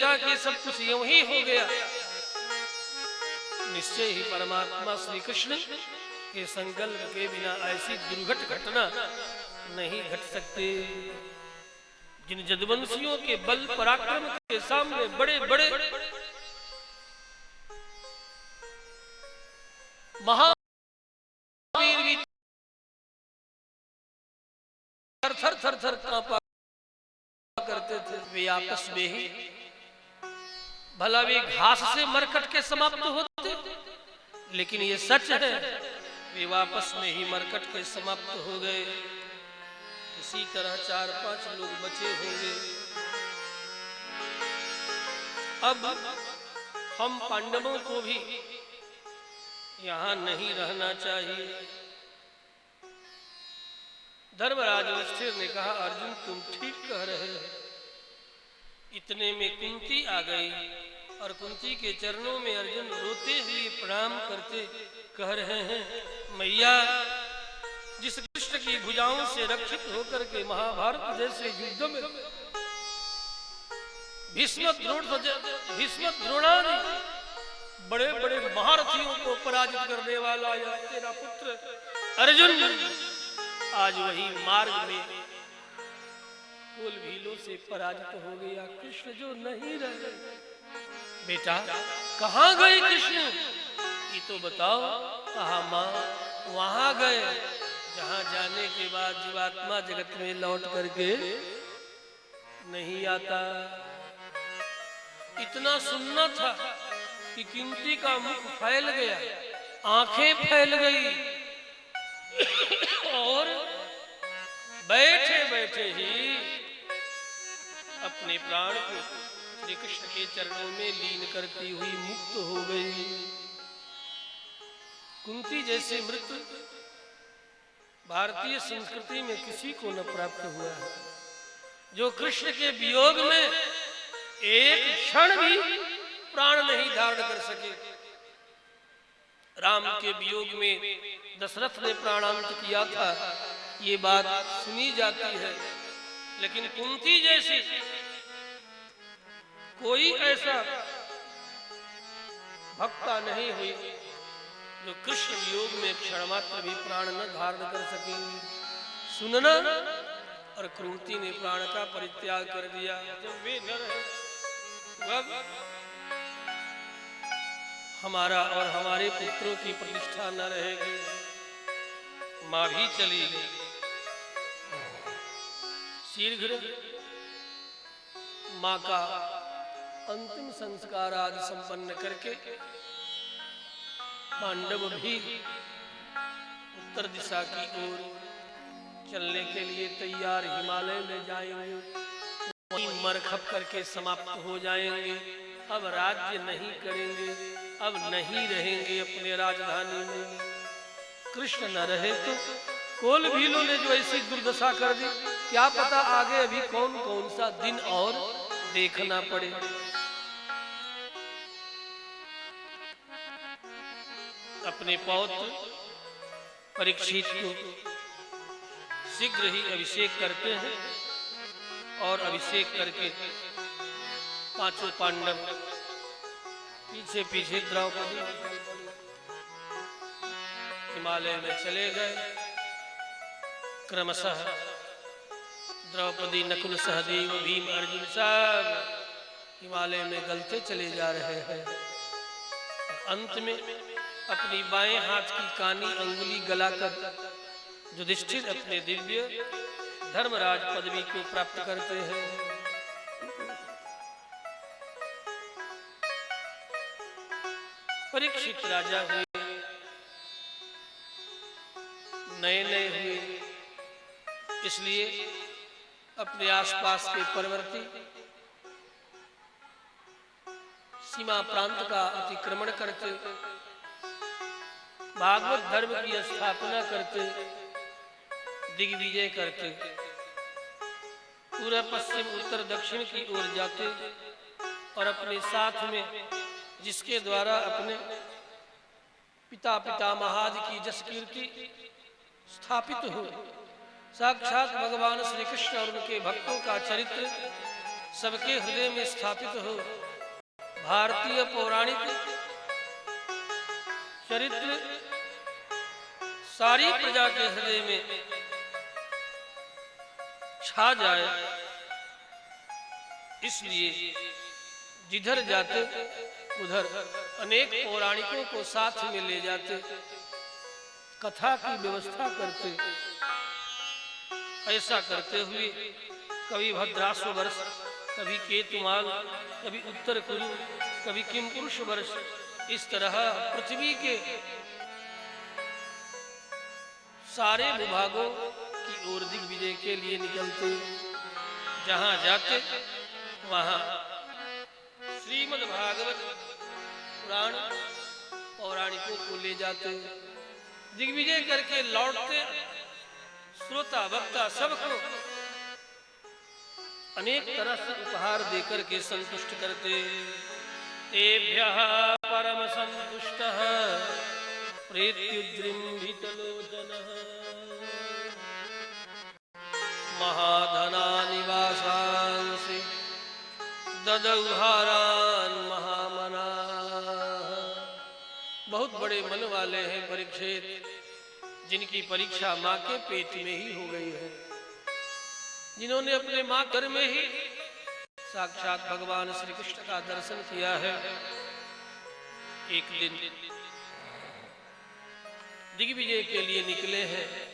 लगता कि सब कुछ यूं ही हो गया। निश्चय ही परमात्मा श्री कृष्ण के संकल्प के बिना ऐसी दुर्घट घटना नहीं घट सकती। जिन जदुवंशियों के बल पराक्रम के सामने बड़े बड़े महावीर भी थर थर थर कांपा करते थे। वे आपस में ही भला वे घास से मरकट के समाप्त होते, लेकिन ये सच है वे वापस में ही मरकट के समाप्त हो गए। इसी तरह 4-5 लोग बचे होंगे। अब हम पांडवों को भी यहाँ नहीं रहना चाहिए। धर्मराज युधिष्ठिर ने कहा, अर्जुन तुम ठीक कह रहे हो। इतने में कुंती आ गई और कुंती के चरणों में अर्जुन रोते हुए प्रणाम करते कह रहे हैं, मैया जिस कृष्ण की भुजाओं से रक्षित होकर के महाभारत जैसे युद्ध में भीष्म द्रोणादि बड़े बड़े महारथियों को पराजित करने वाला यह तेरा पुत्र अर्जुन आज वही मार्ग में कुल भीलों से पराजित हो गया। कृष्ण जो नहीं रहे। बेटा कहाँ गए कृष्ण, ये तो बताओ। कहा माँ वहां गए जहां जाने के बाद जीवात्मा जगत में लौट करके नहीं आता। इतना सुनना था कि कुंती का मुख फैल गया, आंखें फैल गई और बैठे बैठे ही अपने प्राण को श्री कृष्ण के चरणों में लीन करती हुई मुक्त हो गई। कुंती जैसे मृत्यु भारतीय संस्कृति में किसी को न प्राप्त हुआ है। जो कृष्ण के वियोग में एक क्षण भी प्राण नहीं धारण कर सके। राम के वियोग में दशरथ ने प्राणांत किया था, ये बात सुनी जाती है, लेकिन कुंती जैसी कोई ऐसा भक्ता नहीं हुई जो कृष्ण वियोग में क्षण मात्र भी प्राण न धारण कर सके। सुनना और कुंती ने प्राण का परित्याग कर दिया। जब वे न रहे तब हमारा और हमारे पुत्रों की प्रतिष्ठा न रहेगी। माँ भी चली गई। शीघ्र माँ का अंतिम संस्कार आदि संपन्न करके पांडव भी उत्तर दिशा की ओर चलने के लिए तैयार हिमालय में जाएंगे। वहीं मरखप करके समाप्त हो जाएंगे। अब राज्य नहीं करेंगे, अब नहीं रहेंगे अपने राजधानी में। कृष्ण न रहे तो कोल भीलों ने जो ऐसी दुर्दशा कर दी, क्या पता आगे अभी कौन कौन सा दिन और देखना पड़े। अपने पौत्र परीक्षित को शीघ्र ही अभिषेक करते हैं और अभिषेक करके पांचों पांडव पीछे पीछे द्रौपदी हिमालय में चले गए। क्रमशः द्रौपदी, नकुल, सहदेव, भीम, अर्जुन सब हिमालय में गलते चले जा रहे हैं। अंत में अपनी बाएं हाथ की कानी अंगुली गलाकर युधिष्ठिर अपने दिव्य धर्मराज पदवी को प्राप्त करते हैं। परीक्षित राजा हुए, नए नए हुए, इसलिए अपने आसपास के परवर्ती सीमा प्रांत का अतिक्रमण करते, भागवत धर्म की स्थापना करते, दिग्विजय करते, पूरा पश्चिम उत्तर दक्षिण की ओर जाते और अपने साथ में जिसके द्वारा अपने पिता पितामहादि की जस कीर्ति स्थापित हो, साक्षात भगवान श्री कृष्ण और उनके भक्तों का चरित्र सबके हृदय में स्थापित हो। भारतीय पौराणिक चरित्र सारी प्रजा के हृदय में छा जाए, इसलिए जिधर जाते उधर अनेक पौराणिकों को साथ में ले जाते, कथा की व्यवस्था करते। ऐसा करते हुए कभी भद्राश्व वर्ष, कभी केतुमाल, कभी उत्तर कुरु, कभी किमपुरुष वर्ष, इस तरह पृथ्वी के सारे विभागों की ओर दिग्विजय के लिए निकलते। जहां जाते वहां श्रीमद् भागवत पुराण पौराणिकों को ले जाते। दिग्विजय करके लौटते श्रोता वक्ता सबको अनेक तरह से उपहार देकर के संतुष्ट करते। तेभ्यः परम संतुष्टः प्रीत्युद्रिम्भितलोचनः महाधनानिवासांसि ददौ हारान् महामनाः। बहुत बड़े मन वाले हैं परीक्षित, जिनकी परीक्षा माँ के पेट में ही हो गई है, जिन्होंने अपने माँ घर में ही साक्षात भगवान श्री कृष्ण का दर्शन किया है। एक दिन दिग्विजय के लिए निकले हैं,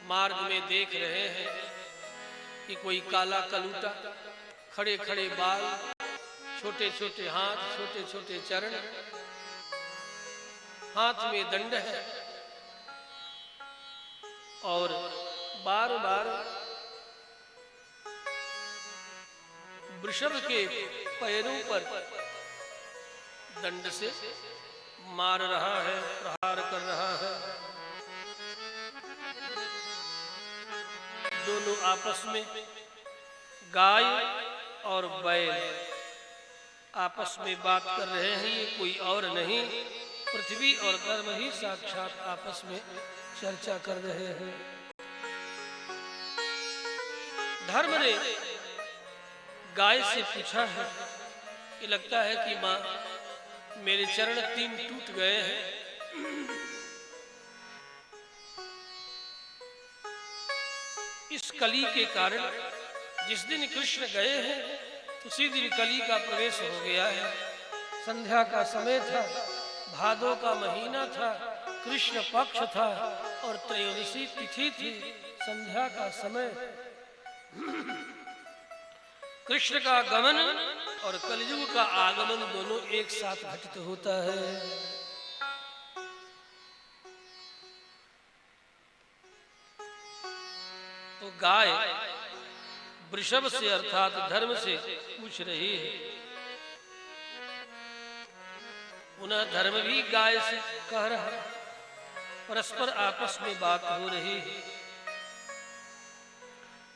मार्ग में देख रहे हैं कि कोई काला कलूटा, खड़े खड़े बाल, छोटे छोटे हाथ, छोटे छोटे चरण, हाथ में दंड है और बार बार वृषभ के पैरों पर दंड से मार रहा है, प्रहार कर रहा है। दोनों आपस में गाय और बैल आपस में बात कर रहे हैं। ये कोई और नहीं, पृथ्वी और धर्म ही साक्षात आपस में चर्चा कर रहे हैं। धर्म ने गाय से पूछा है कि लगता है कि माँ मेरे चरण 3 टूट गए हैं। इस कली के कारण जिस दिन कृष्ण गए हैं उसी दिन कली का प्रवेश हो गया है। संध्या का समय था, भादो का महीना था, कृष्ण पक्ष था और त्रयोदशी तिथि थी। संध्या का समय कृष्ण का गमन और कलयुग का आगमन दोनों एक साथ घटित होता है। तो गाय वृषभ से अर्थात धर्म से पूछ रही है, पुनः धर्म भी गाय से कह रहा है, परस्पर आपस में बात हो रही है।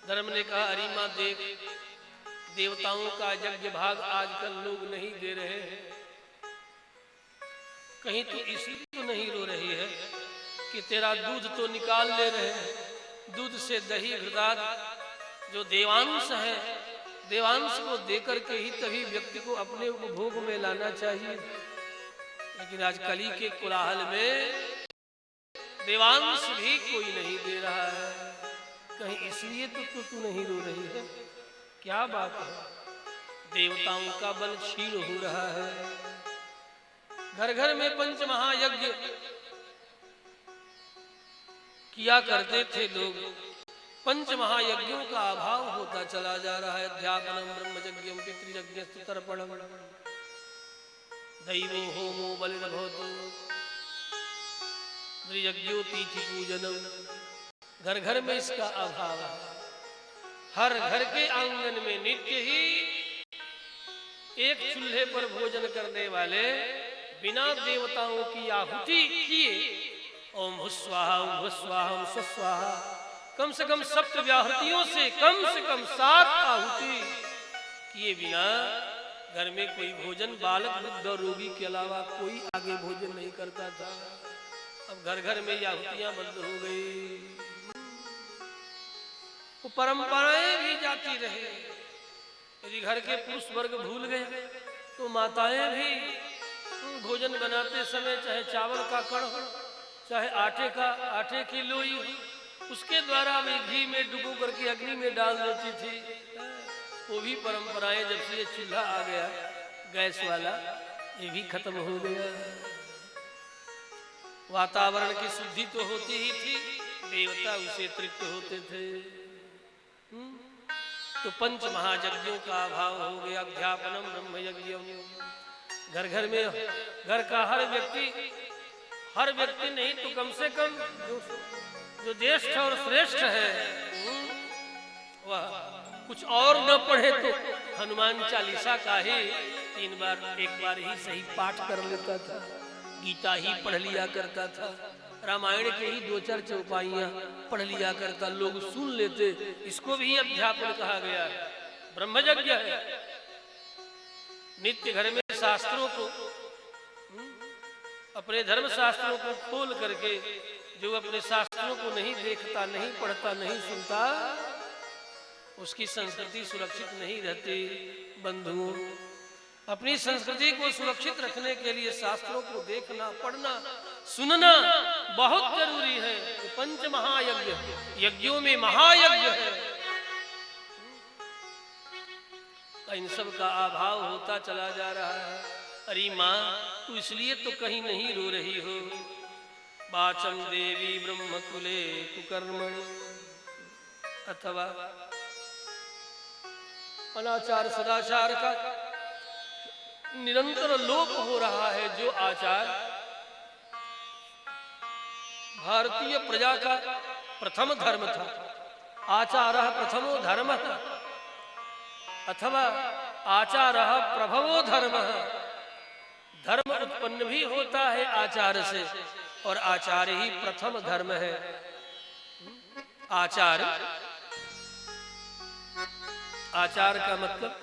धर्म ने कहा, अरे मां देख, देवताओं का यज्ञ भाग आजकल लोग नहीं दे रहे हैं, कहीं तो इसलिए तो नहीं रो रही है कि तेरा दूध तो निकाल ले रहे हैं। दूध से दही घृताद जो देवांश है, देवांश को देकर के ही तभी व्यक्ति को अपने उपभोग में लाना चाहिए। लेकिन आज कली के कोलाहल में देवांश भी कोई नहीं दे रहा है, कहीं इसलिए तो तू नहीं रो रही है? क्या बात है? देवताओं का बल क्षीण हो रहा है। घर घर में पंच महायज्ञ किया करते थे लोग, पंच महायज्ञों का अभाव होता चला जा रहा है। अध्यापनम ब्रह्मयज्ञम पितृयज्ञ तर्पणम दैवो होमो बलिर्भवतु त्रियज्ञो तिथि पूजनम। घर घर में इसका अभाव है। हर घर के आंगन में नित्य ही एक चूल्हे पर भोजन करने वाले बिना देवताओं की आहुति किए ओम भुस्वाहा ओम भुस्वाहा ओम स्वस्वाहा कम से कम सप्त व्याहृतियों से कम 7 आहुति किए बिना घर में कोई भोजन बालक वृद्ध और रोगी के अलावा कोई आगे भोजन नहीं करता था। अब घर घर में आहुतियां बंद हो गई। वो परंपराएं भी जाती रहे, यदि घर के पुरुष वर्ग भूल गए तो माताएं भी भोजन बनाते समय चाहे चावल का कण हो, चाहे आटे की लोई हो, उसके द्वारा भी घी में डुबो करके अग्नि में डाल देती थी। वो भी परंपराएं जब से ये चूल्हा आ गया गैस वाला, ये भी खत्म हो गया। वातावरण की शुद्धि तो होती ही थी, देवता उसे तृप्त होते थे। तो पंच महायज्ञों का अभाव हो गया। अध्यापनम ब्रह्म यज्ञ। घर घर में घर का हर व्यक्ति नहीं तो कम से कम जो ज्येष्ठ और श्रेष्ठ है वह कुछ और न पढ़े तो हनुमान चालीसा का ही 3 बार 1 बार ही सही पाठ कर लेता था, गीता ही पढ़ लिया करता था, रामायण के ही 2-4 चौपाइयां पढ़ लिया करता, लोग सुन लेते। इसको भी अध्यापन कहा गया है, ब्रह्मयज्ञ है। नित्य घर में शास्त्रों को, अपने धर्म शास्त्रों को खोल करके जो अपने शास्त्रों को नहीं देखता, नहीं पढ़ता, नहीं सुनता, उसकी संस्कृति सुरक्षित नहीं रहती। बंधुओं, अपनी संस्कृति को सुरक्षित रखने के लिए शास्त्रों को देखना, पढ़ना, सुनना बहुत जरूरी है। पंच महायज्ञ, यज्ञों में महायज्ञ है, इन सब का अभाव होता चला जा रहा है। अरे माँ, तू इसलिए तो कहीं नहीं रो रही हो। वाचम देवी ब्रह्मकुले कुकर्मणि, अथवा अनाचार सदाचार का निरंतर लोप हो रहा है। जो आचार भारतीय प्रजा का प्रथम धर्म था, आचारः प्रथमो धर्मः अथवा आचारः प्रभवो धर्मः। धर्म उत्पन्न भी होता है आचार से, और आचार ही प्रथम धर्म है। आचार का मतलब,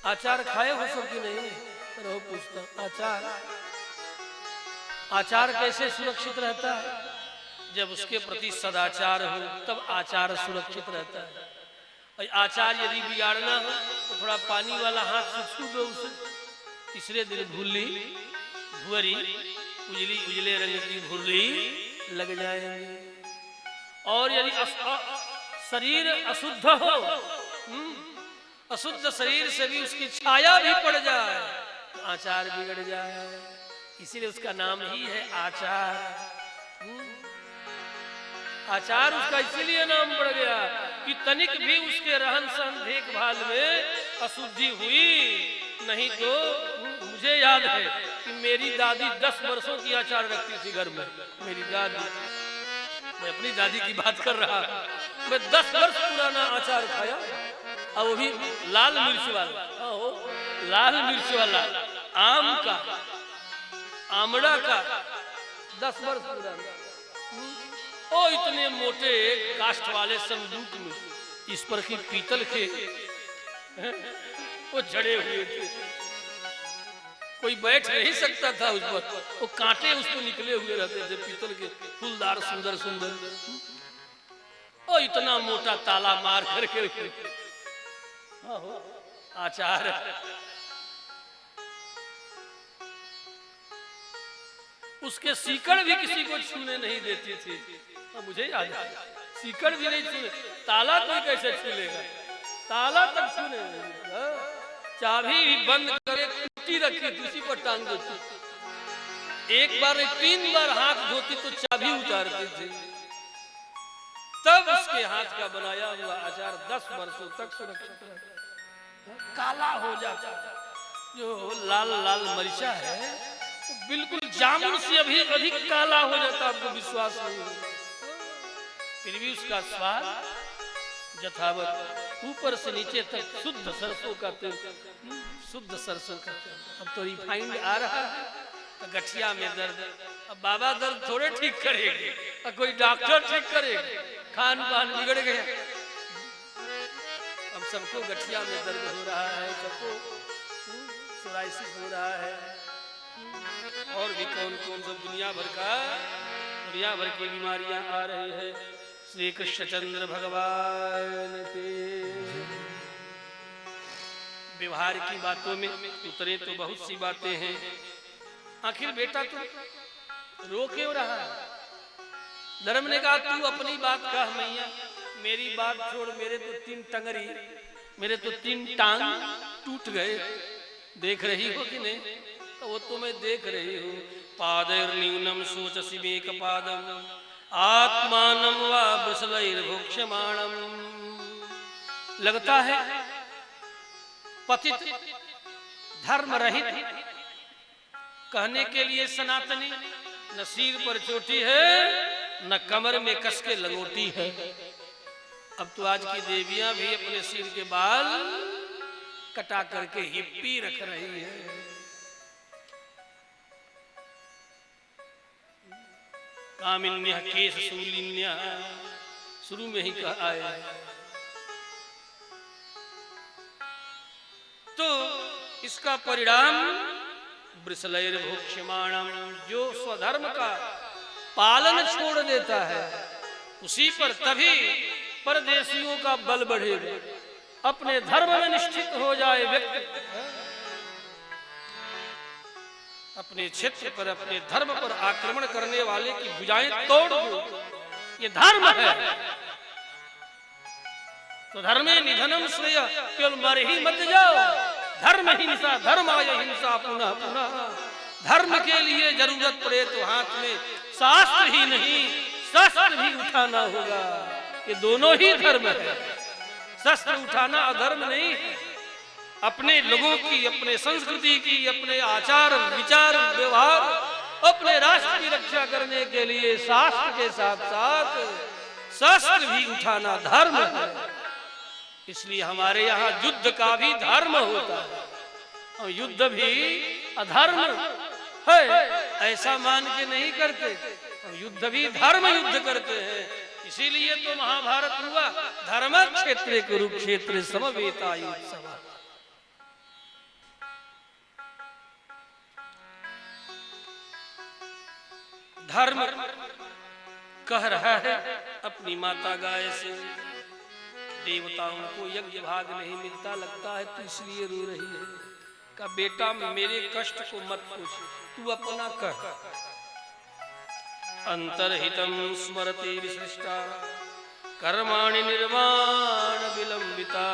आचार खाए हो सब की नहीं? रहो पूछता, आचार कैसे सुरक्षित रहता है? जब उसके प्रति सदाचार हो तब आचार सुरक्षित रहता है। और आचार यदि बिगाड़ना हो तो थोड़ा पानी वाला हाथ से छू दो उसे, तीसरे दिन भुल्ली भुअरी उजले रंग की भुर्री लग जाएंगे। और यदि शरीर अशुद्ध हो, अशुद्ध शरीर से भी उसकी छाया भी पड़ जाए तो आचार बिगड़ जाए। इसीलिए उसका नाम ही है आचार। आचार उसका इसीलिए नाम पड़ गया कि तनिक भी उसके रहन सहन देखभाल में अशुद्धि हुई नहीं। तो मुझे याद है कि मेरी दादी 10 वर्षों की आचार रखती थी घर में। मेरी दादी, मैं अपनी दादी की बात कर रहा, मैं 10 वर्ष पुराना आचार खाया, और वो भी लाल मिर्च वाला। लाल मिर्च वाला आम का, आमड़ा का, 10 वर्ष पुराना। ओ इतने मोटे काष्ठ वाले संदूक में, इस पर की पीतल के वो जड़े हुए थे, कोई बैठ नहीं सकता था उस पर। वो कांटे उस पर निकले हुए रहते थे, पीतल के फूलदार सुंदर सुंदर। ओ इतना मोटा ताला मार करके आचार। उसके सीकड़ भी किसी को छूने नहीं देती थी। मुझे याद है, सीकड़ भी नहीं छूने, ताला कोई कैसे छूलेगा? ताला तक छूने नहीं। चाबी भी बंद करे कुटी रखी थी, उसी पर टांग देती। एक बार 3 बार हाथ धोती तो चाबी उतारती थी। तब उसके हाथ का बनाया हुआ अचार 10 वर्षों तक सुरक्षित रहता। काला हो जाता, जो लाल लाल मरीचा है तो बिल्कुल जामुन से अभी अधिक काला हो जाता, आपको विश्वास नहीं हो। फिर भी उसका स्वाद यथावत, ऊपर से नीचे तक शुद्ध सरसों का तेल, शुद्ध सरसों का। अब तो रिफाइंड आ रहा है, तो गठिया में दर्द, अब बाबा दर्द थोड़े ठीक करेंगे, और कोई डॉक्टर ठीक करेगा? खान पान बिगड़ गया, अब सबको गठिया में दर्द हो रहा है, सबको सोराइसिस हो रहा है, और भी कौन कौन सब दुनिया भर की बीमारियां आ रही है। श्री कृष्णचंद्र भगवान के व्यवहार की बातों में उतरे तो बहुत सी बातें हैं। आखिर बेटा तू रो क्यों रहा है? धर्म ने कहा तू अपनी बात कह मैया, मेरी बात छोड़। मेरे तो 3 टंगरी, मेरे तो 3 टांग टूट गए। देख रही हो कि नहीं? तो वो तो मैं देख रही हूँ। पादैर्न्यूनम शोचसि मेक पादम आत्मानं वा वृषलैर्भोक्ष्यमाणम। लगता है पतित धर्म रहित कहने के लिए सनातनी न सिर पर चोटी है न कमर में कस के लंगोटी है। अब तो आज की देवियां भी अपने सिर के बाल कटा करके हिप्पी रख रही है। कामिन्य केश शूलिन्य शुरू में ही कहा है। तो इसका परिणाम वृषलैर्भोक्ष्यमाणम, जो स्वधर्म का पालन छोड़ देता है उसी पर तभी परदेशियों का बल बढ़ेगा। अपने धर्म में निष्ठित हो जाए व्यक्ति, अपने क्षेत्र पर अपने धर्म पर आक्रमण करने वाले की भुजाएं तोड़ दो, ये धर्म है। तो धर्मे निधनम श्रेय, केवल मर ही मत जाओ। धर्म हिंसा धर्माय हिंसा पुनः पुनः। धर्म के लिए जरूरत पड़े तो हाथ में शास्त्र ही नहीं शस्त्र भी उठाना होगा। ये दोनों ही धर्म है। शस्त्र उठाना अधर्म नहीं है। अपने लोगों की, अपने संस्कृति की, अपने आचार विचार व्यवहार, अपने राष्ट्र की रक्षा करने के लिए शास्त्र के साथ साथ शस्त्र भी उठाना धर्म है। इसलिए हमारे यहाँ युद्ध का भी धर्म होता है और युद्ध भी अधर्म है ऐसा मान के नहीं करते। युद्ध भी धर्म युद्ध करते हैं। इसीलिए तो महाभारत हुआ धर्म क्षेत्र कुरुक्षेत्र समवेतायुत्सव। धर्म कह रहा है अपनी माता गाय से, देवताओं को यज्ञ भाग नहीं मिलता, लगता है तू इसलिए रो रही है। का बेटा मेरे कष्ट को मत पूछ, तू अपना कह। अंतर्हितम स्मरते विशिष्टा कर्माणि निर्वाण विलंबिता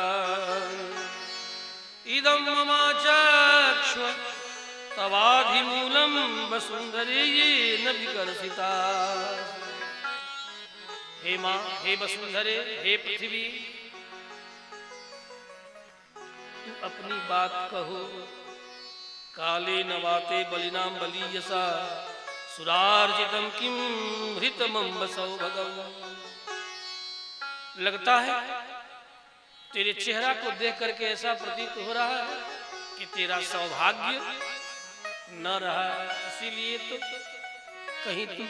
इदं ममाचक्ष्व तवाधिमूलम वसुंधरे ये न विकर्षिता। हे माँ, हे वसुंधरे, हे पृथ्वी, तू अपनी बात कहो। काले नवाते बलिनाम बलीयसा सुरार्जितम किम हृतमं वसौ भगव। लगता है तेरे चेहरा को देख करके ऐसा प्रतीत हो रहा है कि तेरा सौभाग्य न रहा, इसीलिए तो कहीं तू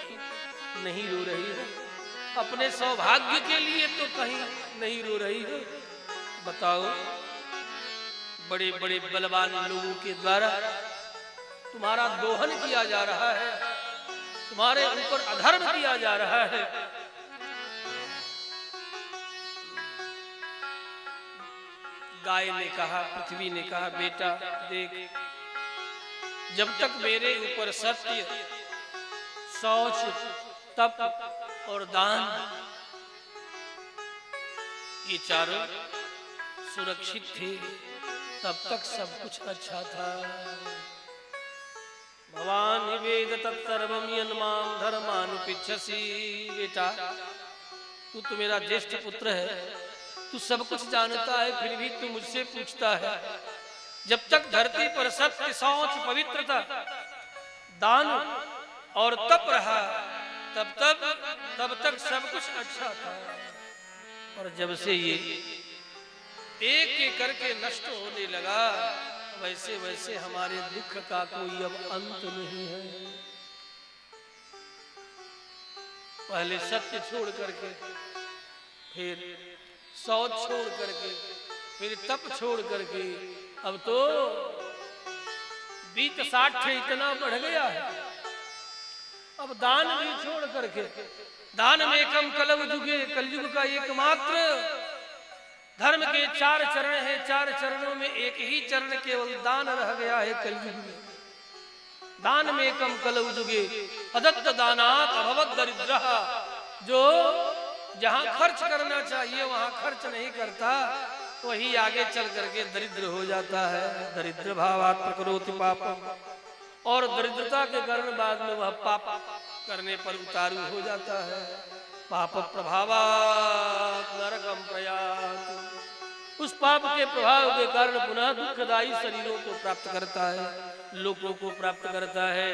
नहीं रो रही है। अपने सौभाग्य के लिए तो कहीं नहीं रो रही है। बताओ, बड़े बड़े बलवान लोगों के द्वारा तुम्हारा दोहन किया जा रहा है, तुम्हारे ऊपर अधर्म किया जा रहा है। गाय ने कहा, पृथ्वी ने कहा, बेटा देख, जब तक मेरे ऊपर सत्य, शौच, तप और दान ये चारों सुरक्षित थे तब तक सब कुछ अच्छा था। भवान वेद तत्सर्वं यन्मां धर्मानुपिच्छसि। बेटा तू तो मेरा ज्येष्ठ पुत्र है, तू सब कुछ जानता है, फिर भी तू मुझसे पूछता है। जब तक धरती पर सत्य, शौच, पवित्रता, दान और तप रहा तब तक सब कुछ अच्छा था। और जब से ये एक एक करके नष्ट होने लगा, वैसे वैसे हमारे दुख का कोई अब अंत नहीं है। पहले सत्य छोड़ करके, फिर शौच छोड़ करके, फिर तप छोड़ करके, अब तो 20-60 इतना बढ़ गया है। अब दान भी छोड़ करके, दान में कम कलव जुगे, कलयुग का एकमात्र धर्म के 4 चरण हैं, 4 चरणों में एक ही चरण केवल दान रह गया है कलयुग में। दान में कम कलौ जुगे अदत्त दानात अभवत दरिद्रः। जो जहां खर्च करना चाहिए वहां खर्च नहीं करता, वही आगे चल करके दरिद्र हो जाता है। दरिद्र भावात् प्रकरोति पापम। और दरिद्रता के कारण बाद में वह पाप करने पर उतारू हो जाता है। पाप प्रभावात् नरकम प्रयाति। उस पाप के प्रभाव के कारण पुनः दुखदायी शरीरों को प्राप्त करता है, लोकों को प्राप्त करता है।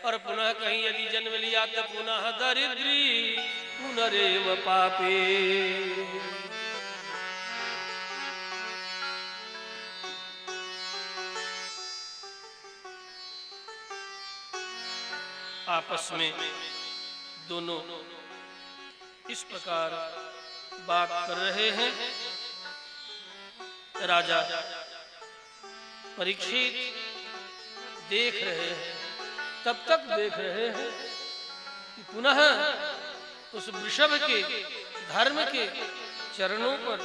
और पुनः कहीं यदि जन्म लिया तो पुनः दरिद्री पुनरेव पापे। आपस में दोनों इस प्रकार बात कर रहे हैं। राजा परीक्षित देख रहे हैं, तब तक देख रहे हैं कि पुनः उस वृषभ के धर्म के चरणों पर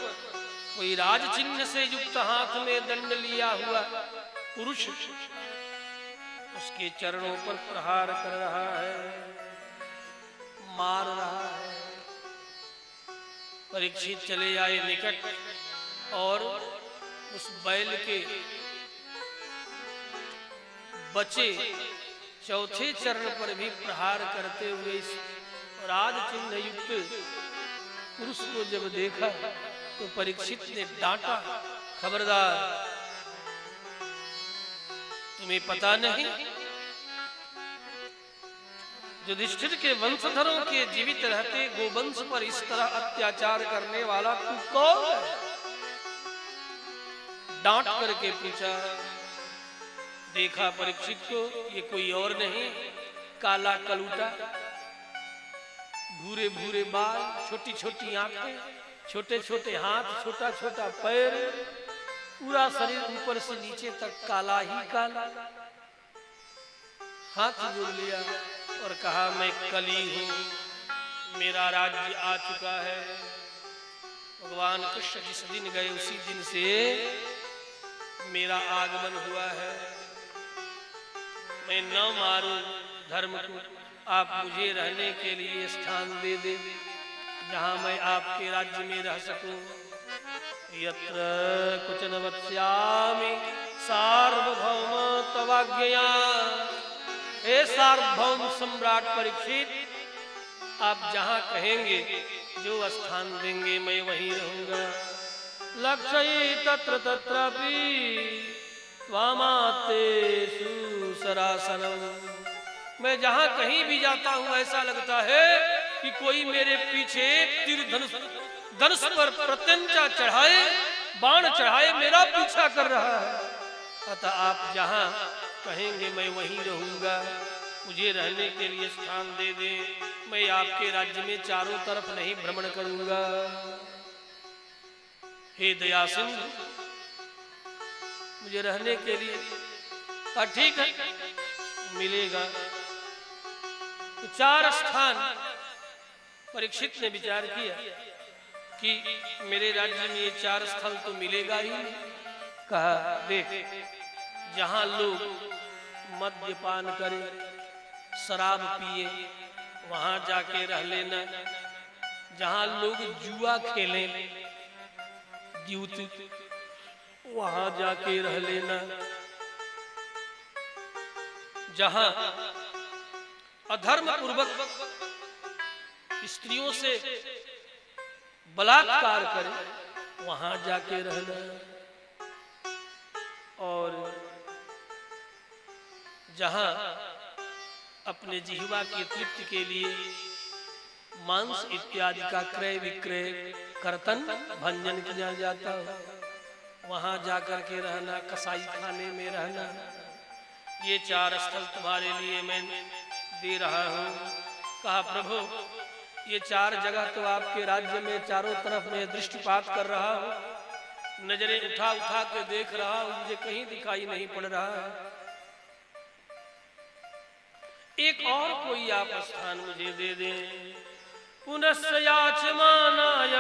कोई राज चिन्ह से युक्त हाथ में दंड लिया हुआ पुरुष उसके चरणों पर प्रहार कर रहा है, मार रहा है। परीक्षित चले आए निकट और उस बैल के बचे चौथे चरण पर भी प्रहार करते हुए इस राज चिन्ह युक्त पुरुष को जब देखा तो परीक्षित ने डांटा, खबरदार, तुम्हें पता नहीं युधिष्ठिर के वंशधरों के जीवित रहते गोवंश पर इस तरह अत्याचार करने वाला तू कौन है? डांट करके पूछा। देखा परीक्षित को, ये कोई और नहीं, काला कलूटा, भूरे भूरे बाल, छोटी छोटी आंखें, छोटे छोटे हाथ, छोटा छोटा पैर, पूरा शरीर ऊपर से नीचे तक काला ही काला। हाथ जोड़ लिया और कहा, मैं कली हूं, मेरा राज्य आ चुका है। भगवान कृष्ण जिस दिन गए उसी दिन से मेरा आगमन हुआ है। मैं न मारूं धर्म को, आप मुझे रहने के लिए स्थान दे दे जहां मैं आपके राज्य में रह सकूं। यत्र कुचन वत्स्यामि सार्वभौम तवाज्ञया। हे सार्वभौम सम्राट परीक्षित, आप जहां कहेंगे, जो स्थान देंगे मैं वहीं रहूंगा। लक्ष्य तत्र तत्रापि त्वामातेषु सरासनम्। मैं जहां कहीं भी जाता हूं ऐसा लगता है कि कोई मेरे पीछे तीर धनुष पर प्रत्यंचा चढ़ाए, बाण चढ़ाए मेरा पीछा कर रहा है। अतः आप जहां कहेंगे मैं वहीं रहूंगा, मुझे रहने के लिए स्थान दे दे। मैं आपके राज्य में चारों तरफ नहीं भ्रमण करूंगा। हे दया सिंधु, मुझे रहने के लिए ठीक है, मिलेगा। तो 4 स्थान परीक्षित ने विचार किया कि मेरे राज्य में ये 4 स्थल तो मिलेगा ही नहीं। कहा, देख, जहां लोग मद्यपान करें, शराब पिए, वहां जाके रह लेना। जहां लोग जुआ खेलें, द्यूत, वहां जाके रह लेना। जहां अधर्म पूर्वक स्त्रियों से बलात्कार करे, वहां जाके रहना। और जहां अपने जिह्वा की तृप्ति के लिए मांस इत्यादि का क्रय विक्रय कर्तन भंजन किया जाता हो, वहां जाकर के रहना, कसाई खाने में रहना। ये 4 स्थल तुम्हारे लिए मैं दे रहा हूं। कहा, प्रभु, ये 4 जगह तो आपके राज्य में चारों तरफ मैं दृष्टिपात कर रहा हूं, नजरें उठा उठा के देख रहा हूं, मुझे कहीं दिखाई नहीं पड़ रहा है। एक और कोई आप स्थान मुझे दे दें। पुनश्च याचमानाय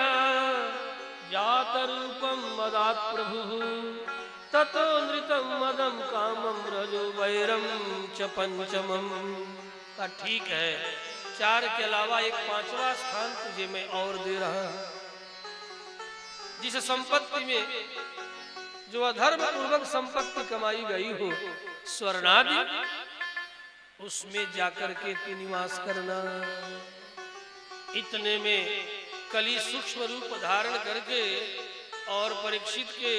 जात रूपम मदात प्रभु ततो नृतम मदम कामम रजो वैरम च पंचमम। का ठीक है, 4 के अलावा एक 5वां स्थान तुझे मैं और दे रहा हूं। जिस संपत्ति में जो अधर्म पूर्वक संपत्ति कमाई गई हो स्वर्णादि, उसमें जाकर के तू निवास करना। इतने में कली सूक्ष्म रूप धारण करके और परीक्षित के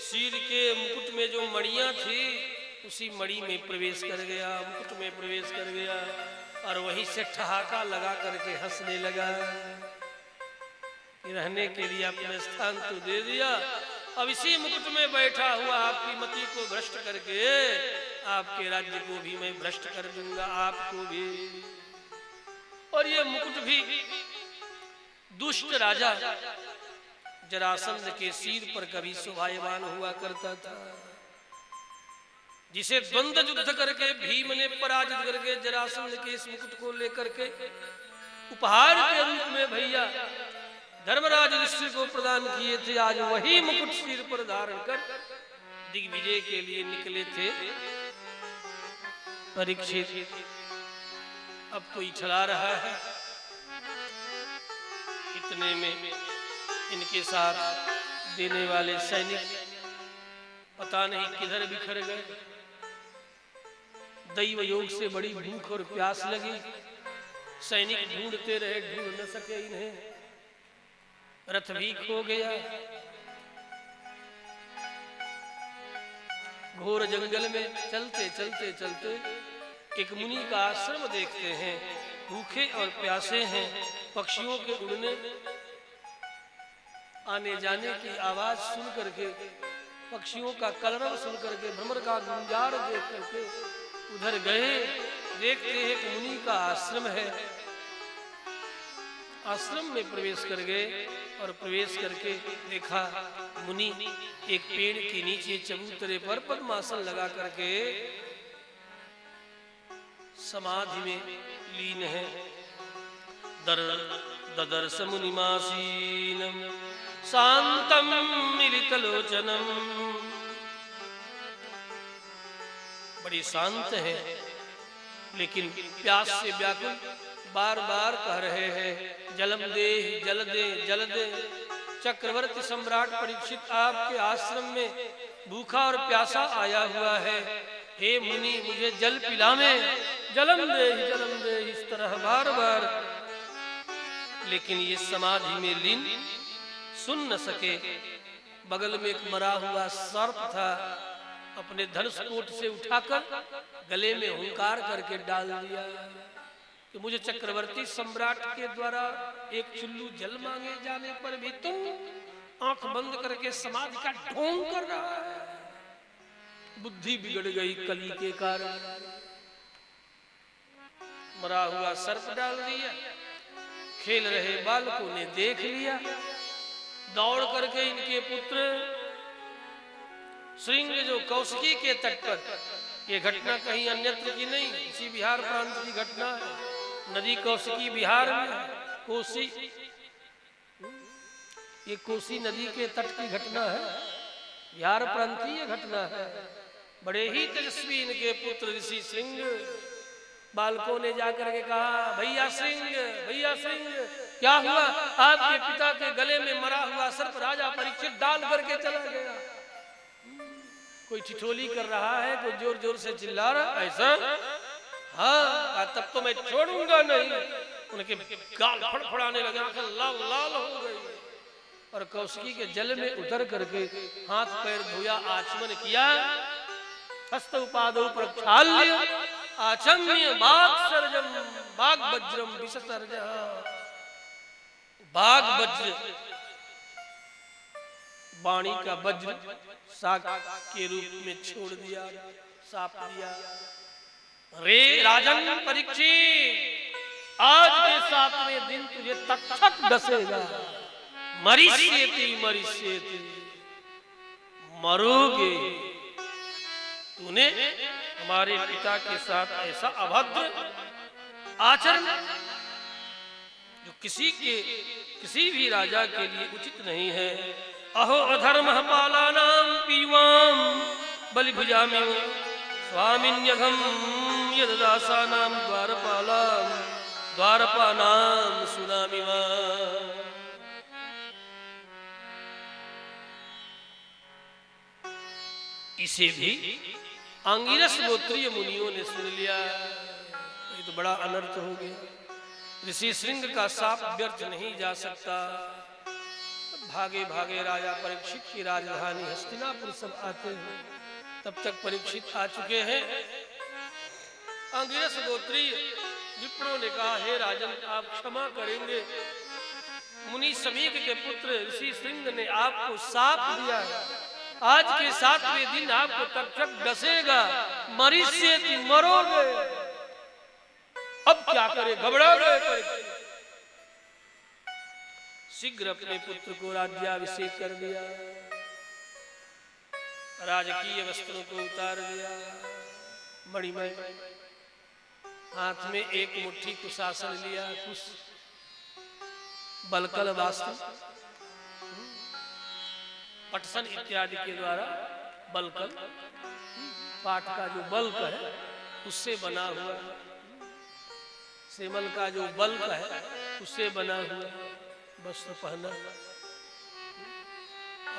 सिर के मुकुट में जो मणियां थी उसी मणि में प्रवेश कर गया, मुकुट में प्रवेश कर गया और वहीं से ठहाका लगा करके हंसने लगा। रहने के लिए अपना स्थान तो दे दिया, अब इसी मुकुट में बैठा हुआ आपकी मति को भ्रष्ट करके आपके राज्य को भी मैं भ्रष्ट कर दूंगा, आपको भी। और ये मुकुट भी दुष्ट राजा जरासंध के सिर पर कभी शोभायमान हुआ करता था, जिसे द्वंद्व युद्ध करके भीम ने पराजित करके जरासंध के इस मुकुट को लेकर के उपहार के रूप में भैया धर्मराज युधिष्ठिर को प्रदान किए थे। आज वही मुकुट सिर पर धारण कर दिग्विजय के लिए निकले थे परीक्षित। अब कोई चला रहा है, इतने में इनके साथ देने वाले सैनिक पता नहीं किधर बिखर गए। दैव योग से बड़ी भूख और प्यास लगी, सैनिक ढूंढते रहे, ढूंढ न सके इन्हें। रथ भी खो गया, घोर जंगल में चलते चलते चलते एक मुनि का आश्रम देखते हैं। भूखे और प्यासे हैं, पक्षियों के उड़ने आने जाने की आवाज सुन करके, पक्षियों का कलरव सुन करके, भ्रमर का गुंजार देख करके उधर गए। देखते हैं एक मुनि का आश्रम है, आश्रम में प्रवेश कर गए और प्रवेश करके देखा मुनि एक पेड़ के नीचे चबूतरे पर पद्मासन लगा करके समाधि में लीन है। ददर्श मुनिमासीनम शांतम मिलितलोचनम। बड़ी शांत है, लेकिन प्यास से व्याकुल बार बार कह रहे हैं जलम दे, जल दे, जल दे। चक्रवर्ती सम्राट परीक्षित आपके आश्रम में भूखा और प्यासा आया हुआ है, हे मुनि मुझे जल पिलावे, जलम दे, जलम दे, इस तरह बार बार। लेकिन ये समाधि में लीन सुन न सके। बगल में एक मरा हुआ सर्प था, अपने धनुष कोट से उठाकर गले में हुंकार करके डाल दिया कि मुझे चक्रवर्ती सम्राट के द्वारा एक चुल्लू जल मांगे जाने पर भी तुम आंख बंद करके समाधि का ढोंग कर रहा है। बुद्धि बिगड़ गई कली के कारण। मरा हुआ सर्प डाल दिया, खेल रहे बालकों ने देख लिया, दौड़ करके इनके पुत्र श्रृंग जो कौशिकी के तट पर, ये घटना कहीं अन्यत्र की नहीं, इसी बिहार प्रांत की घटना है। नदी कौशिकी बिहार में, कोसी, ये कोसी नदी के तट की घटना है, बिहार प्रांतीय घटना है। बड़े ही तेजस्वी इनके पुत्र ऋषि श्रृंग, बालकों ने जाकर के कहा भैया श्रृंग, भैया श्रृंग क्या हुआ? आपके पिता के गले में मरा हुआ सर्प राजा परीक्षित डाल करके चला गया। कोई ठिठोली कर रहा है, कोई जोर जोर से चिल्ला रहा, ऐसा? हाँ, तब तो मैं छोड़ूंगा नहीं। उनके गाल फड़फड़ाने लगे, आंखें लाल लाल हो गई और कौशिकी के जल में उतर करके हाथ पैर धोया, आचमन किया, हस्त उपादों प्रक्षाल्य आचम्य बाग सर्जम बाग वज्रम विसर्ज। बाग वज्र, वाणी का वज्र साग के रूप में छोड़ दिया, साप दिया। रे राजन परीक्षित, आज के 7वें दिन तुझे तक्षक डसेगा। मरिष्येति मरिष्येति, मरोगे। तूने हमारे पिता के साथ ऐसा अभद्र आचरण, जो किसी भी राजा के लिए उचित नहीं है। अहो अधर्म पालानाम पीवाम बलिभुजामिव स्वामिन्यघम यददासानाम द्वारपानाम सुनामिवा। इसे भी अंगिरस गोत्रीय मुनियों ने सुन लिया। ये तो बड़ा अनर्थ हो गया। ऋषि श्रृंग का साप व्यर्थ नहीं जा सकता। भागे भागे राजा परीक्षित की राजधानी हस्तिनापुर सब आते हैं। तब तक परीक्षित आ चुके हैं। अंगिरस गोत्रीय विप्रों ने कहा, हे राजन, आप क्षमा करेंगे, मुनि समीक के पुत्र ऋषि श्रृंग ने आपको साप दिया है। आज के 7वें दिन आपको तक्षक डसेगा, मरीष्येति मरोगे। अब क्या करे, घबरा गए परीक्षित। शीघ्र अपने पुत्र को राज्याभिषेक कर दिया, राजकीय वस्त्रों को उतार दिया, मणिमय हाथ में एक मुट्ठी कुशासन लिया, कुश बलकल वास्तु पटसन इत्यादि के द्वारा बलकल पाठ का जो बल्क है उससे बना हुआ, सेमल का जो बल्क है उससे बना हुआ वस्त्र पहना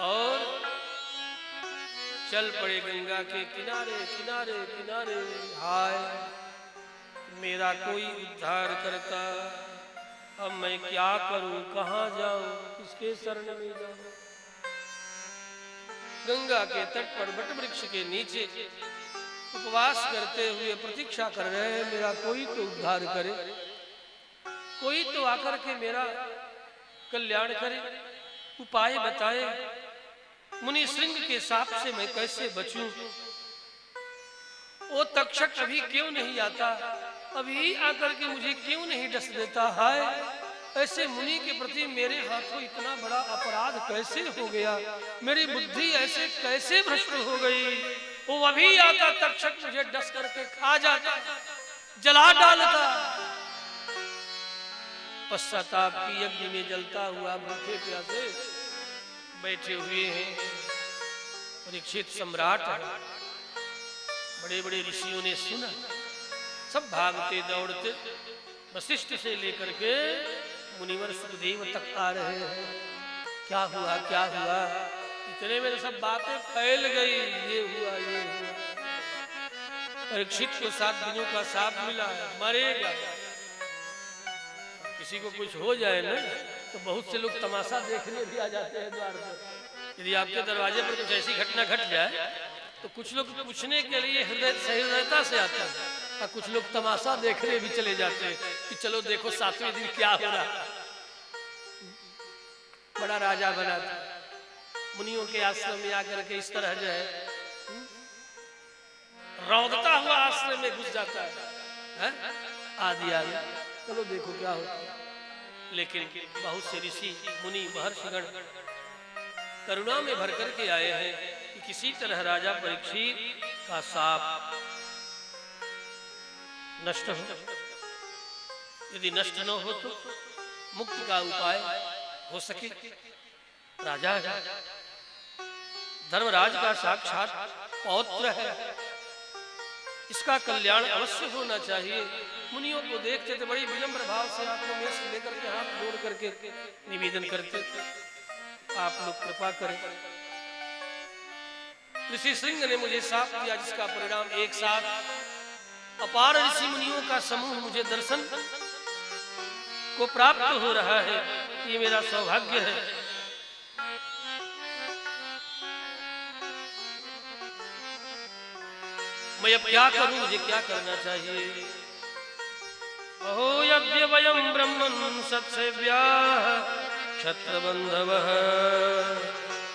और चल पड़े गंगा के किनारे किनारे किनारे। हाय मेरा कोई उद्धार करता, अब मैं क्या करूं, कहां जाऊं, किसके शरण में जाऊं। गंगा के तट पर वट वृक्ष के नीचे उपवास करते हुए प्रतीक्षा कर रहे हैं, मेरा कोई तो उद्धार करे, कोई तो आकर के मेरा कल्याण करे, उपाय बताए, मुनि श्रृंग के साप से मैं कैसे बचूं। वो तक्षक अभी क्यों नहीं आता, अभी आकर के मुझे क्यों नहीं डस देता। हाय ऐसे मुनि के प्रति मेरे हाथों इतना बड़ा अपराध कैसे हो गया, मेरी बुद्धि ऐसे कैसे भ्रष्ट हो गई। वो अभी आता तक्षक मुझे डस करके खा जाता, जला डालता। पश्चाताप की यज्ञ में जलता हुआ भूखे प्यासे बैठे हुए हैं। परीक्षित सम्राट है, बड़े बड़े ऋषियों ने सुना, सब भागते दौड़ते वशिष्ठ से लेकर के मुनिवर सुखदेव तक आ रहे हैं। क्या हुआ क्या हुआ, इतने में सब बातें फैल गई, ये हुआ ये हुआ। परीक्षित को 7 दिनों का साप मिला, मरेगा। किसी को कुछ हो जाए ना तो बहुत से लोग तमाशा देखने भी आ जाते हैं द्वार पर। यदि आपके दरवाजे पर कुछ ऐसी घटना घट जाए तो कुछ लोग पूछने के लिए हृदयता से आते हैं और कुछ लोग तमाशा देखने भी चले जाते हैं कि चलो देखो 7वें दिन क्या हो रहा। बड़ा राजा बना था, मुनियों के आश्रम में आकर के इस तरह जो है रौदता हुआ आश्रम में घुस जाता है, आदि आदि, चलो देखो क्या होता है। लेकिन बहुत से ऋषि मुनि महर्षिगण करुणा में भर करके आए हैं कि किसी तरह राजा परीक्षित का साप नष्ट हो। यदि नष्ट न हो तो मुक्ति का उपाय हो सके। राजा है, धर्मराज का साक्षात पौत्र है, इसका कल्याण अवश्य होना चाहिए। मुनियों को देखते थे, बड़ी विनम्र भाव से आंखों में से लेकर के हाथ जोड़ करके निवेदन करते, आप लोग कृपा करें। ऋषि श्रृंग ने मुझे साप दिया, जिसका परिणाम एक साथ अपार ऋषि मुनियों का समूह मुझे दर्शन को प्राप्त हो रहा है। ये मेरा सौभाग्य है। मैं अब क्या करूं, मुझे क्या करना चाहिए। अहो यद्य वयं ब्रह्मन् सत्सेव्याः क्षत्रबन्धवः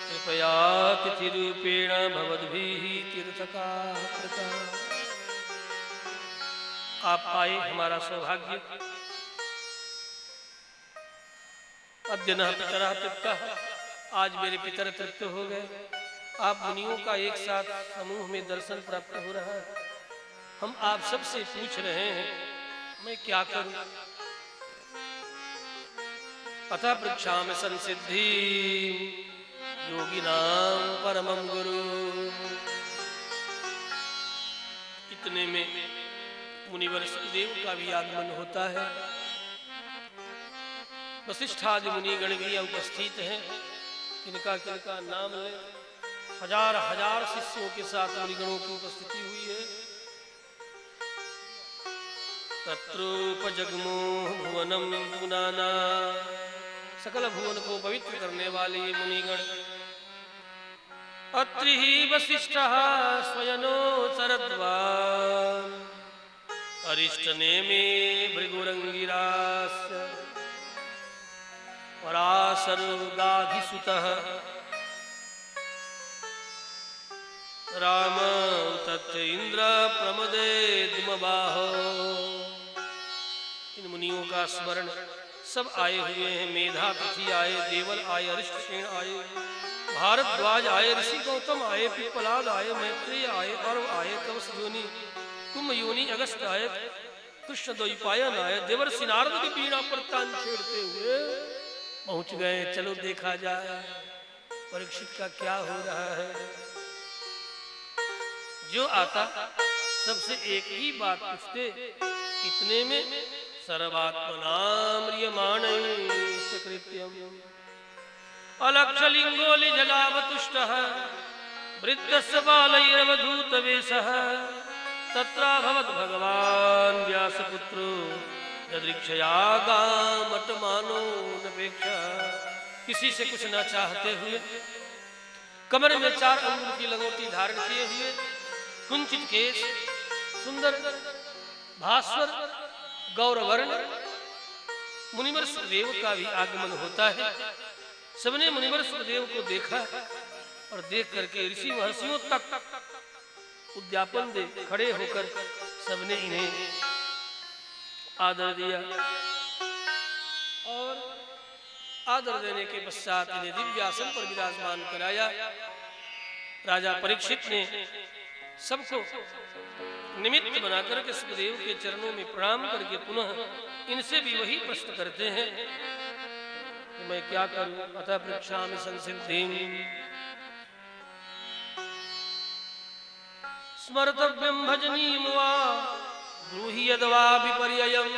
कृपया तिथिरूपेण भवद्भिः तीर्थकाः कृताः। आप आए, हमारा सौभाग्य। अद्य नः पितरः तृप्तः, आज मेरे पितर तृप्त हो गए। आप मुनियों का एक साथ समूह में दर्शन प्राप्त हो रहा है। हम आप सबसे पूछ रहे हैं, मैं क्या करूं। अतः पृच्छामि संसिद्धि योगिनां परमं गुरु। इतने में मुनिवर सुखदेव का भी आगमन होता है। वशिष्ठादि मुनिगण भी उपस्थित हैं। किनका किनका नाम ले, हजार हजार शिष्यों के साथ मुनिगणों की उपस्थिति हुई है। तत्रोपजग्मोह भुवनम पुनाना, सकल भुवन को पवित्र करने वाले ये मुनिगण। अत्रि ही वसिष्ठः स्वयनो शरद्वान्, अरिष्टनेमे भृगुरंगिरास्य, पराशरगाधिसुतः राम तत् इंद्र प्रमदेद्मबाहो। इन मुनियों का स्मरण सब आए हुए हैं। मेधातिथि आए, देवल आए, अरिष्टसेन आए, भारद्वाज आए, ऋषि गौतम आए, पिप्पलाद आए, मैत्रेय आए, अर्व आए, कवस योनि, कुंभ योनि, अगस्त आए, कृष्ण द्वैपायन आए। देवर्षि नारद की बीणा पर तान छेड़ते हुए पहुंच गए। चलो देखा जाए परीक्षित का क्या हो रहा है। जो आता सबसे एक ही बात पूछते। इतने में सर्वात्मनां म्रियमाणं सुकृत्यम् अलक्षलिंगोलि जलावतुष्टः वृद्धस्य बालैरवधूतवेषः तत्राभवत् भगवान् व्यासपुत्रो यदृक्षया गामटमानो नपेक्षा। किसी से कुछ न चाहते हुए, कमर में 4 अंगुल की लंगोटी धारण किए हुए, कुंचित केश, सुंदर भास्वर गौरवर्ण मुनिवर सुखदेव का भी आगमन होता है। सबने मुनिवर सुखदेव को देखा और देख करके ऋषि महर्षियों तक उद्यापन दे खड़े होकर सबने इन्हें आदर दिया। और आदर देने के पश्चात इन्हें दिव्यासन पर विराजमान कराया। राजा परीक्षित ने सबको निमित्त बनाकर के सुखदेव के चरणों में प्रणाम करके पुनः इनसे भी वही प्रश्न करते हैं कि मैं क्या करूं। अतः पृच्छामि संसिद्धिं स्मर्तव्यं भजनीयं वा ब्रूहि यद्वा विपर्ययम्।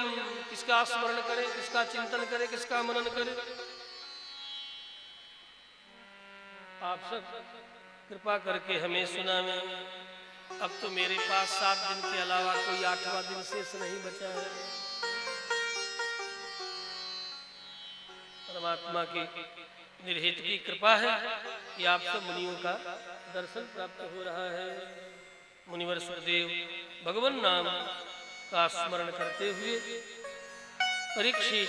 किसका स्मरण करे, किसका चिंतन करे, किसका मनन करे। आप सब कृपा करके हमें सुनावें। अब तो मेरे पास 7 दिन के अलावा कोई 8वां दिन शेष नहीं बचा है। परमात्मा की निर्हित की कृपा है कि आप सब मुनियों का दर्शन प्राप्त हो रहा है। मुनिवर सुखदेव भगवान नाम का स्मरण करते हुए परीक्षित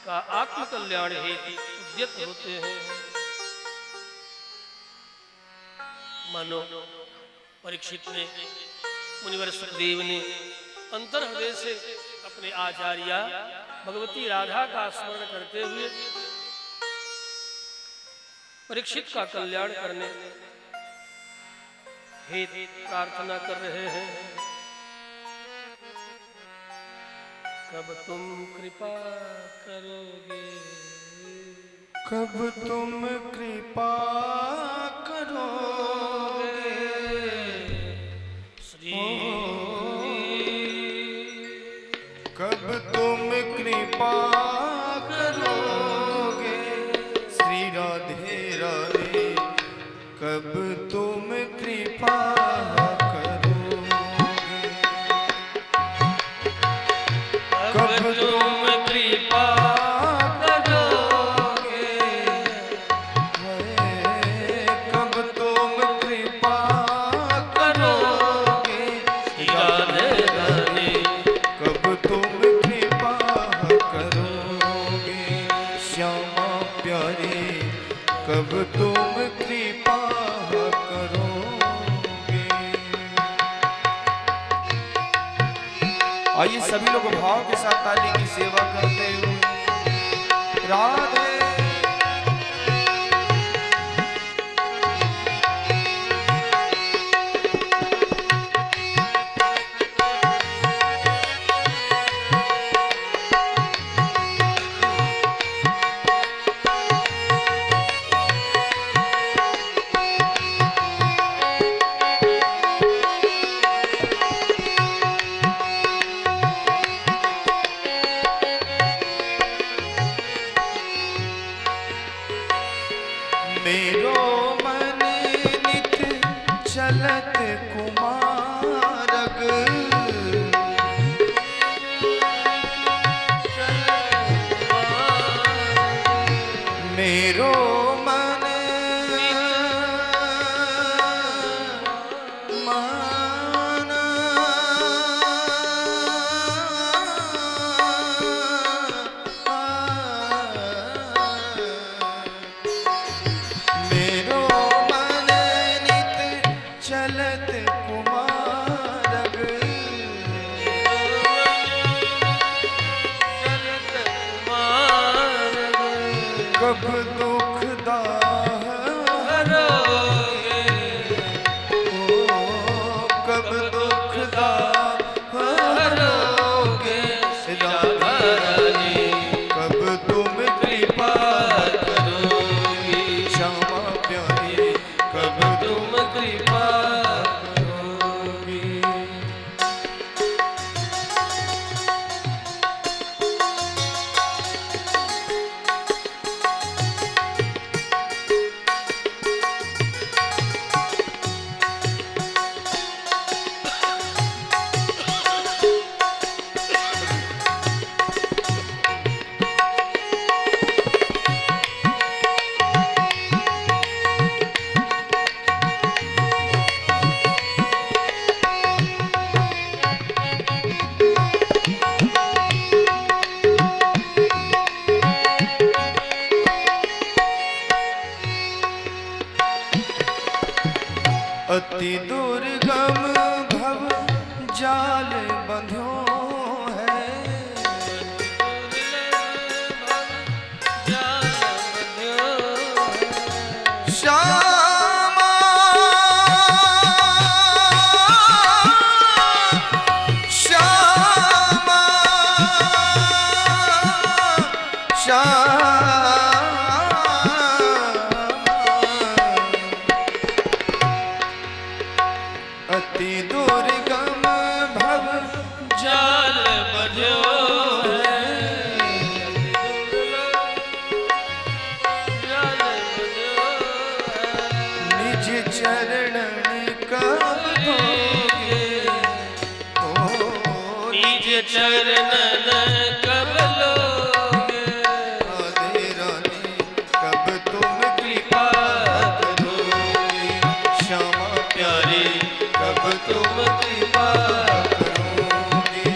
का आत्मकल्याण हेतु उद्यत होते हैं। मानो परीक्षित ने, मुनिवर सुखदेव ने अंतर हृदय से अपने आचार्या भगवती राधा का स्मरण करते हुए परीक्षित का कल्याण करने हेतु प्रार्थना कर रहे हैं। कब तुम कृपा करोगे, कब तुम कृपा करोगे कब तुम कृपा करोगे श्री राधे राधे। कब तुम कृपा करोगे, कब तुम कृपा करोगे, कब तुम कृपा करोगे राधे राधे। कब तुम कृपा करोगे श्यामा प्यारे, कब तुम कृपा करोगे। आइए सभी लोग भाव के साथ ताली की सेवा करते हुए राधे। चलत कुमारग मेरो मन माना मेरो मन नित चलत कुमारग कब दुख दाह हरोगे कब दुख दाह हरोगे राधा रानी कब तुम कृपा करोगे श्यामा प्यारी कब तुम कृपा करोगे अति दुर्गम भव जाल बंध्यो है श्यामा श्यामा श्यामा अति दुर्गम भव जाल बंध्यो है निज चरणन कब धोगे निज चरणन कब लोगे राधे राधे कब तुम कृपा करोगे श्यामा प्यारे कब तुम कृपा करोगे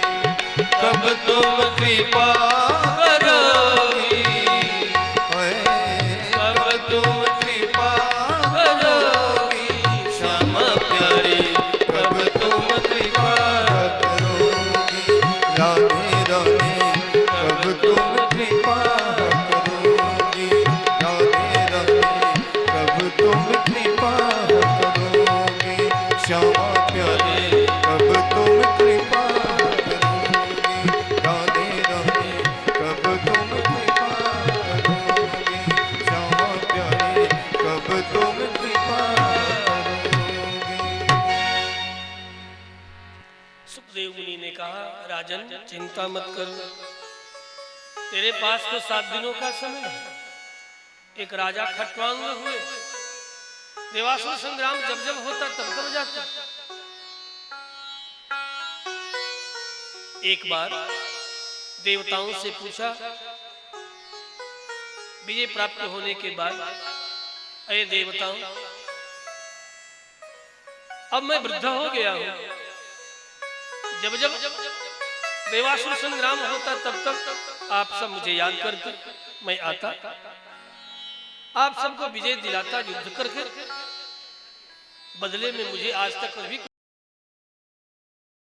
कब तुम कृपा करोगे कब तुम कृपा करोगे श्यामा प्यारे कब तुम कृपा करोगे राधे राधे कब तुम कृपा करोगे राधे राधे कब तुम कृपा करोगे श्यामा प्यारे कब तुम कृपा करोगे राधे राधे कब तुम कृपा करोगे श्यामा प्यारे कब तुम कृपा करोगे। सुखदेव मुनि ने कहा राजन चिंता मत करो तेरे पास तो 7 दिनों का समय है। एक राजा खट्वांग हुए देवासुर संग्राम जब जब होता तब तब जाता। एक बार देवताओं से पूछा विजय प्राप्त होने के बाद अरे देवताओं अब मैं वृद्ध हो गया हूं। जब जब देवासुर संग्राम होता तब तक आप सब मुझे याद करते मैं आता आप सबको विजय दिलाता युद्ध करके बदले में मुझे आज तक कभी